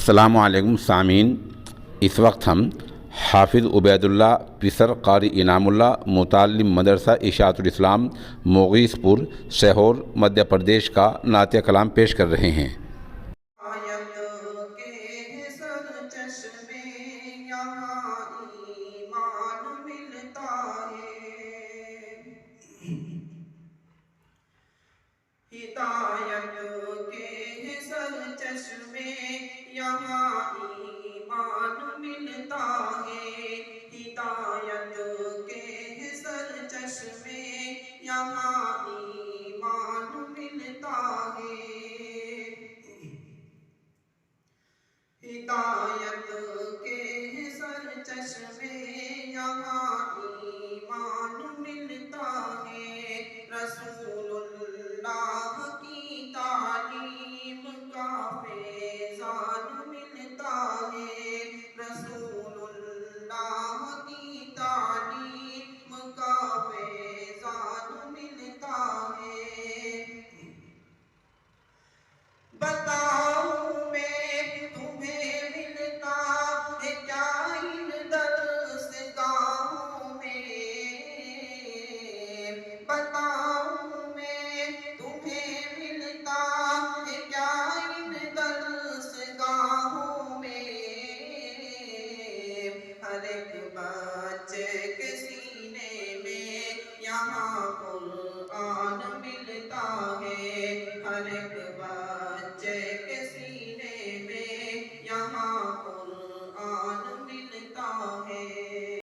السلام علیکم سامعین، اس وقت ہم حافظ عبید اللہ پسر قاری انعام اللہ متعلم مدرسہ اشاعت الاسلام مغیث پور سیہور مدھیہ پردیش کا نعتیہ کلام پیش کر رہے ہیں۔ ہدایت کے سرچشمے یہاں ایمان ملتا ہے، ہدایت کے سرچشمے یہاں ایمان ملتا ہے، ہدایت کے سرچشمے یہاں ایمان ملتا ہے، رسول اللہ کی تعلیم کا فیضان ملتا ہے، رسول اللہ کی تعلیم کا فیضان ملتا ہے۔ بتاؤں میں تمہیں ملتا ہے کیا ان درس گاہوں میں، بتاؤں میں تمہیں ملتا ہے کیا ان درس گاہوں میں، ہر ایک بچے کے سینے میں یہاں